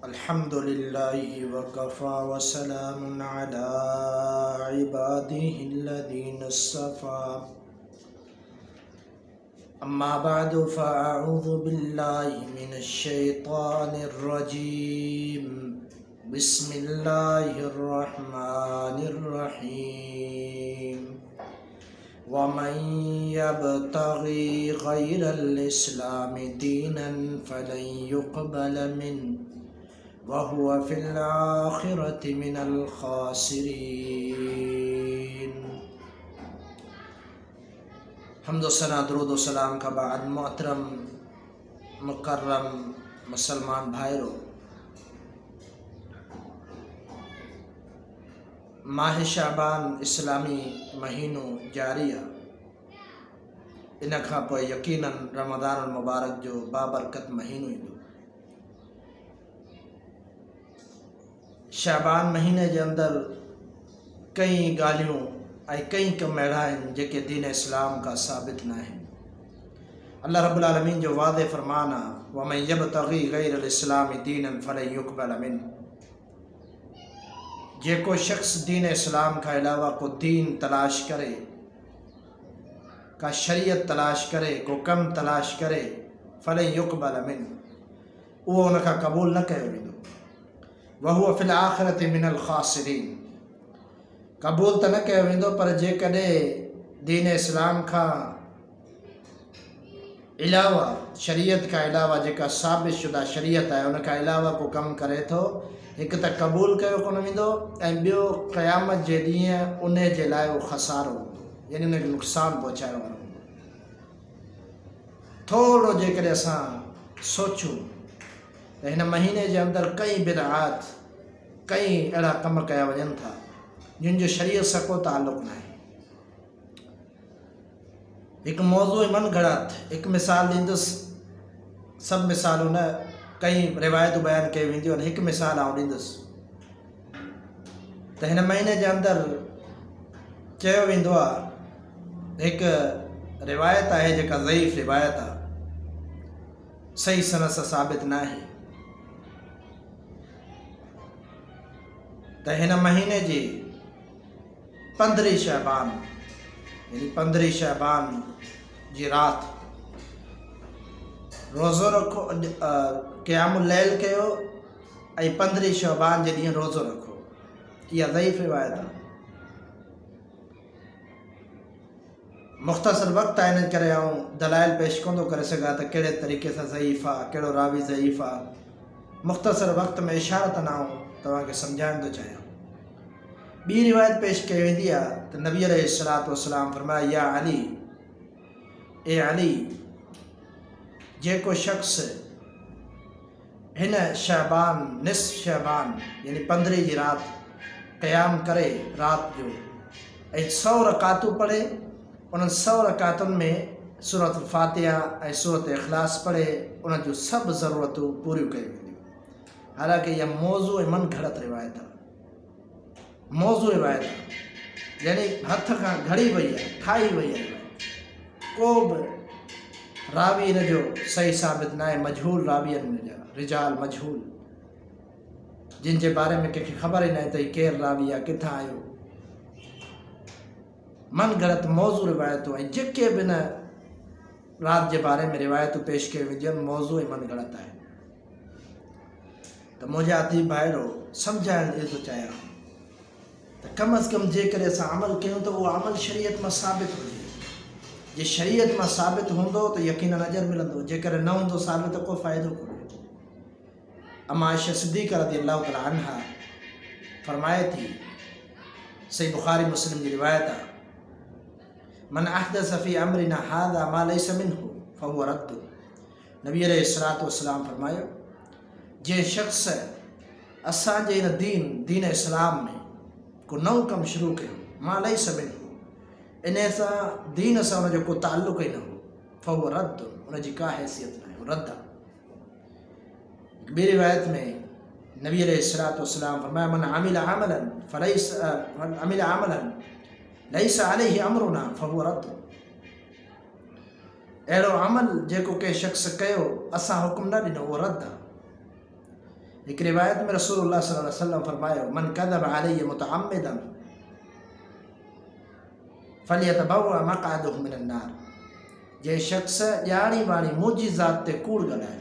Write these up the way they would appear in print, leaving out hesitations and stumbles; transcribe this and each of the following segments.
अल्हम्दुलिल्लाहि वकफ़ा वसलामुन अला इबादिहिल्लज़ीना इस्तफ़ा अम्मा बअदु फ़अऊज़ु बिल्लाहि मिनश शैतानिर रजीम बिस्मिल्लाहिर रहमानिर रहीम वमन यब्तग़ी गैरल इस्लामि दीनन फ़लन युक़बल मिन्हु वहुवा फ़िल आख़िरति मिनल ख़ासिरीन। हम्द सना दुरूद व सलाम का बाद मोहतरम मुकर्रम मुसलमान भाइयों, माह शाबान इस्लामी महीनो जारिया इन खां पोइ यकीनन रमज़ान मुबारक जो बाबरकत महीनो ईंदो। शाबान महीने जे अंदर कई ॻाल्हियूं ऐं कई कम अहिड़ा आहिनि जेके दीन इस्लाम का साबित न आहिनि। अल्लाह रब्बुल आलमीन जो वादे फरमान आहे वमन यब्तग़ी गैरल इस्लामि दीनन फ़लन युक़बल मिन्हु। जेको शख्स दीन इस्लाम का अलावा को दीन तलाश करे, का शरीयत तलाश करे, को कम तलाश करे, फ़लन युक़बल मिन्हु, उहो उन खां क़बूल न कयो वेंदो। वहुवा फ़िल आख़िरति मिनल ख़ासिरीन, क़बूल त न कयो वेंदो, पर जेकॾहिं दीन इस्लाम खां अलावा शरीयत का अलावा जेका साबित शुदा शरीयत आहे उन खां अलावा को कमु करे थो, हिकु त क़बूल कयो कोन वेंदो ऐं ॿियो क़यामत जे ॾींहुं उन जे लाइ उहो ख़सारो हूंदो, यानी उनखे नुक़सानु पहुचाइण वारो हूंदो। थोरो जेकॾहिं असां सोचूं त हिन महीने जे अंदरि कई बिदआत, कई अहिड़ा कम कया वञनि था जिन जो शरीयत सां को ताल्लुक़ न आहे। हिकु मौज़ू मन घड़त हिकु मिसाल ॾींदुसि, सभु मिसालूं न, कई रिवायतूं बयानु कयूं वेंदियूं आहिनि। हिकु मिसाल आउं ॾींदुसि त हिन महीने जे अंदरि चयो वेंदो आहे, हिकु रिवायत आहे जेका ज़ईफ़ रिवायत आहे, सही सनद सां साबित न आहे, त हिन महीने जी 15 शअबान यानी 15 शअबान जी राति रोज़ो रखो, क़यामुल लैल कयो ऐं 15 शअबान जे ॾींहुं रोज़ो रखो। इहा ज़ईफ़ रिवायत आहे। मुख़्तसर वक़्तु आहे, इन करे आउं दलाइल पेश कोन थो करे सघां त कहिड़े तरीक़े सां ज़ईफ़ आहे, कहिड़ो रावी ज़ईफ़ आहे। मुख़्तसर वक़्त में इशारतन आउं तव्हांखे सम्झाइण थो चाहियां। ॿी रिवायत पेश कई वेंदी आहे त नबी अलैहिस्सलातु वस्सलाम फरमाया, या अली, ए अली, जेको शख़्स हिन शअबान निस्फ़ शअबान यानी 15 जी राति क़याम करे राति जो ऐं 100 रकातूं पढ़े, उन्हनि 100 रकातुनि में सूरतुल फ़ातिहा ऐं सूरत इख़लास पढ़े, उन जूं सभु ज़रूरतूं पूरियूं कयूं वेंदियूं। हालांकि इहा मौज़ू ऐं मन घड़त रिवायत आहे, मौज़ू रिवायत आहे, यानी हथ खां घड़ी वई आहे, ठाही वई आहे। को बि रावी इन जो सही साबित न आहे, मजहूल रावियनि में जा रिजाल मजहूल, जिन जे बारे में कंहिंखे ख़बर ई न आहे त ही केरु रावी आहे, किथां आयो। मन घड़त मौज़ू रिवायतूं ऐं जेके बि न राति जे बारे में रिवायतूं पेश कयूं वेंदियूं आहिनि, मौज़ू ऐं मन घड़त आहे। त मुंहिंजा अतीब भाइरो, सम्झाइण इहो थो चाहियां त कम अज़ कम जेकॾहिं असां अमल कयूं त उहो अमल शरीयत मां साबित हुजे। जे शरीयत मां साबित हूंदो त यकीनन अजर मिलंदो, जेकर न हूंदो साबित त को फ़ाइदो कोन्हे। अम्मा आयशा सिद्दीक़ा रज़ियल्लाहु तआला अन्हा फरमाए थी, सही बुख़ारी मुस्लिम जी रिवायत आहे, मन अहदस फ़ी अमरिना हाज़ा मा लैसा मिन्हु फ़हुव रद्दु। नबी अलैहिस्सलातु वस्सलाम फरमायो, जे शख़्स असांजे हिन दीन इस्लाम में को नओं कमु शुरू कयो, मा लैसा मिन्हु, इन सां दीन सां उनजो को ताल्लुक़ ई न हो, फ़हुव रद्दु, उनजी का हैसियत न आहे, रद्द आहे। ॿी रिवायत में नबी अलैहिस्सलातु वस्सलाम फरमाया, मन अमिल अमलन लैसा अलैहि अमरुना फ़हुव रद्दु। अहिड़ो अमल जेको कंहिं शख़्स कयो असां हुकुम न ॾिनो, उहो रद्द आहे। एक रिवायत में रसूलुल्लाह सल्लल्लाहु अलैहि वसल्लम फरमायो, मन कज़ब अलैहि मुतअम्मिदन फलियतबव्वा मक़अदहु मिनन नार। जे शख्स ॼाणी वाणी मुंहिंजी ज़ात ते कूड़ ॻाल्हाए,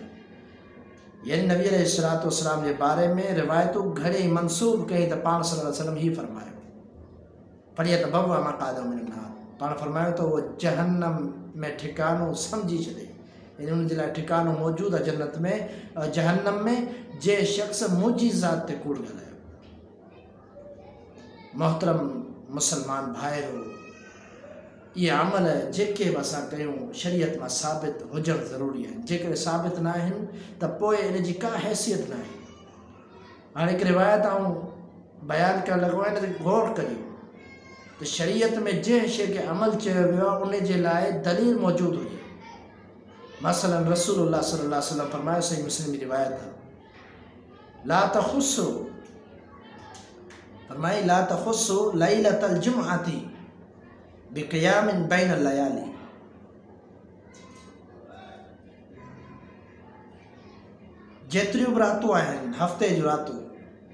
यानी नबी अलैहिस्सलातु वस्सलाम जे बारे में रिवायतूं घणेई मंसूब कई त पाण सल्लल्लाहु अलैहि वसल्लम ही फरमायो, फलियतबव्वा मक़अदहु मिनन नार। पाण फरमायो त उहो जहन्नम में ठिकानो सम्झी छॾे, यानी उनजे लाइ ठिकानो मौजूदु आहे जन्नत में जहन्नम में जे शख्स मुंहिंजी ज़ात ते कूड़ ॻाल्हायो। मोहतरम मुसलमान भाइरो, ये अमल जेके बि असां कयूं शरीयत मां साबित हुजणु ज़रूरी आहे। जेकॾहिं साबित न आहिनि त पोइ इन जी का हैसियत न आहे। हाणे हिकु रिवायत आऊं बयानु करणु लॻो आहियां, इन ते गौर करियो त शरीयत में जंहिं शइ खे अमल चयो वियो आहे उन जे लाइ दलील मौजूदु हुजे। मसलन रसूलुल्लाह सल्लल्लाहु अलैहि वसल्लम फरमायो, सही मुस्लिम जी रिवायत आहे, ला तखुस्सु फरमाई ला तखुस्सु लैलतल जुमअती बिक़ियामिन बैनल लयाली। जेतिरियूं बि रातूं आहिनि हफ़्ते जूं रातूं,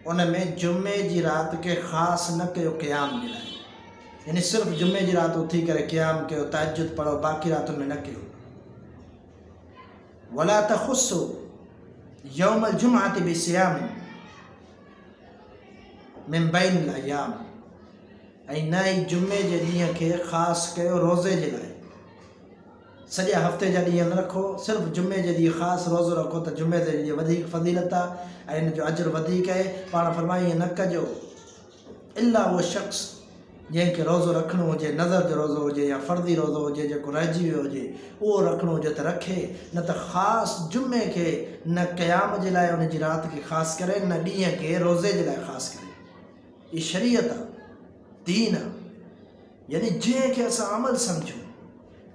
उन में जुमे जी राति खे ख़ासि न कयो क़याम जे लाइ, यानी सिर्फ़ु जुमे जी राति उथी करे क़याम कयो, तहज्जुद पढ़ो, बाक़ी रातुनि में न कयो। वला तखुस्सु यौमल जुमअती बिसियाम मिन बैनिल अय्याम, ऐं न ई जुमे जे ॾींहं खे ख़ासि कयो रोज़े जे लाइ। सॼा हफ़्ते जा ॾींहं न रखो, सिर्फ़ु जुमे जे ॾींहुं ख़ासि रोज़ो रखो त जुमे जे ॾींहुं वधीक फ़ज़ीलत आहे ऐं इन जो अजर वधीक आहे। पाण फरमाई ईअं न कजो इला उहो शख़्स जंहिंखे रोज़ो रखिणो हुजे, नज़र जो रोज़ो हुजे या फ़र्ज़ी रोज़ो हुजे जेको रहिजी वियो हुजे, उहो रखिणो हुजे त रखे, न त ख़ासि जुमे खे न क़याम जे लाइ उन जी राति खे ख़ासि करे, न ॾींहं खे रोज़े जे लाइ ख़ासि करे। इहा शरीयत आहे, दीन आहे, यानी जंहिंखे असां अमल सम्झूं,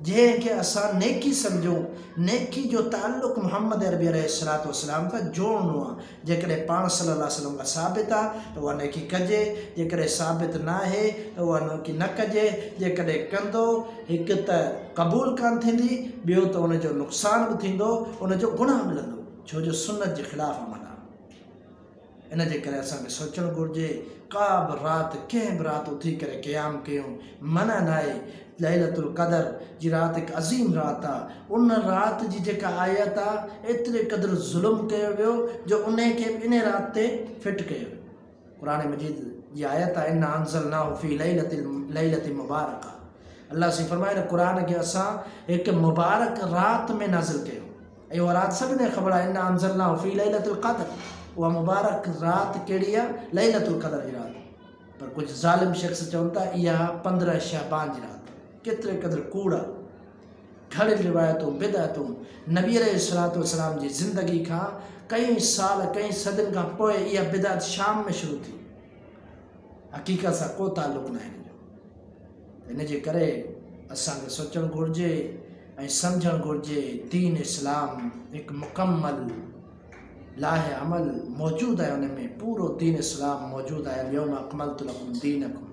जंहिंखे असां नेकी सम्झूं। नेकी जो ताल्लुक़ मुहम्मद अरबी अलैहिस्सलातु वस्सलाम सां जोड़णो आहे। जेकॾहिं पाण सल्लल्लाहु अलैहि वसल्लम खां साबित आहे त उहा नेकी कजे, जेकॾहिं साबित न आहे त उहा नेकी न कजे। जेकॾहिं कंदो, हिकु त क़बूल कान थींदी, ॿियो त उनजो नुक़सान बि थींदो, उनजो गुनाह मिलंदो, छो जो सुन्नत जे ख़िलाफ़ अमल आहे। इन जे करे असांखे सोचणु घुरिजे, का बि राति कंहिं बि राति उथी करे क़याम कयूं मना न आहे। लैलतुल क़दर जी राति हिकु अज़ीम राति आहे। उन राति जी जेका आयत आहे, एतिरे क़दुरु ज़ुल्म कयो वियो जो उन खे इन राति ते फिट कयो वियो। क़ुरान मजीद जी आयत आहे, इन्ना अंज़लनाहु फ़ी लैलतिन मुबारका। अल्लाह से फरमाए न क़ुरान खे असां हिकु मुबारक राति में नाज़िल कयो, ऐं उहा राति सभिनी खे ख़बर आहे, इन्ना अंज़लनाहु फ़ी लैलतिल क़दर। उहा मुबारक राति कहिड़ी आहे? लैलतुल क़दर जी राति। पर कुझु ज़ालिम शख़्स चवनि था इहा 15 शाबान जी राति। केतिरे क़दुरु कूड़ आहे। घणी रिवायतूं बिदअतूं नबी अलैहिस्सलातु वस्सलाम जी ज़िंदगी खां कई साल, कई सदियुनि खां पोइ इहा बिदअत शाम में शुरू थी। हक़ीक़त सां को ताल्लुक़ न आहे हिन जो। इन जे करे असांखे सोचणु घुरिजे ऐं सम्झणु घुरिजे, दीन इस्लाम हिकु मुकमल लाहे अमल मौजूदु आहे, उन में पूरो दीन इस्लाम मौजूदु आहे। अल-यौम अकमलतु लकुम दीनकुम।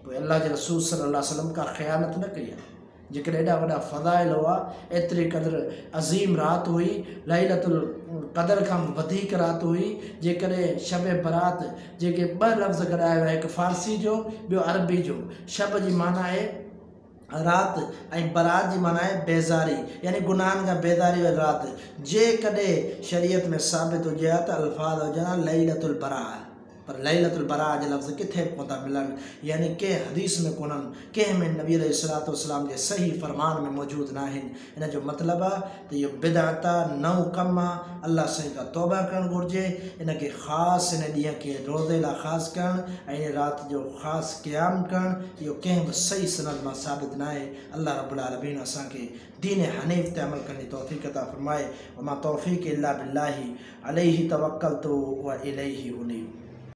पोइ अल्लाह जे रसूल सल्लल्लाहु अलैहि वसल्लम का ख़यानत न कई आहे। जेकॾहिं एॾा वॾा फ़ज़ाइल हुआ, एतिरी क़दुरु अज़ीम राति हुई, लैलतुल क़दर खां बि वधीक राति हुई। जेकॾहिं शब बरात, जेके 2 लफ़्ज़ गॾाया विया, हिकु फ़ारसी जो, ॿियो अरबी जो। शब जी माना आहे राति ऐं बरात जी माना आहे बेज़ारी, यानी गुनाहनि खां बेज़ारी वारी राति। जेकॾहिं शरीयत में साबित हुजे हा त अल्फाज़ हुजनि लैलतुल बराअ, पर लैलतुल बराअ जा लफ़्ज़ किथे कोन था मिलनि, यानी कंहिं हदीस में कोन्हनि, कंहिं में नबी अलैहिस्सलातु वस्सलाम जे सही फ़रमान में मौजूदु न आहिनि। इन जो मतिलबु आहे त इहो बिदअत आहे, नओं कमु आहे। अल्लाह साईं खां तौबा करणु घुरिजे, इन खे ख़ासि इन ॾींहं खे रोज़े लाइ ख़ासि करणु ऐं इन राति जो ख़ासि क़याम करणु, इहो कंहिं बि सही सनद मां साबित न आहे। अल्लाह रब्बुल आलमीन असांखे दीन हनीफ़ ते अमल करण जी तौफ़ीक़ अता फ़रमाए। वमा तौफ़ीक़ इल्ला बिल्लाहि अलैहि तवक्कलतु व इलैहि उनीब।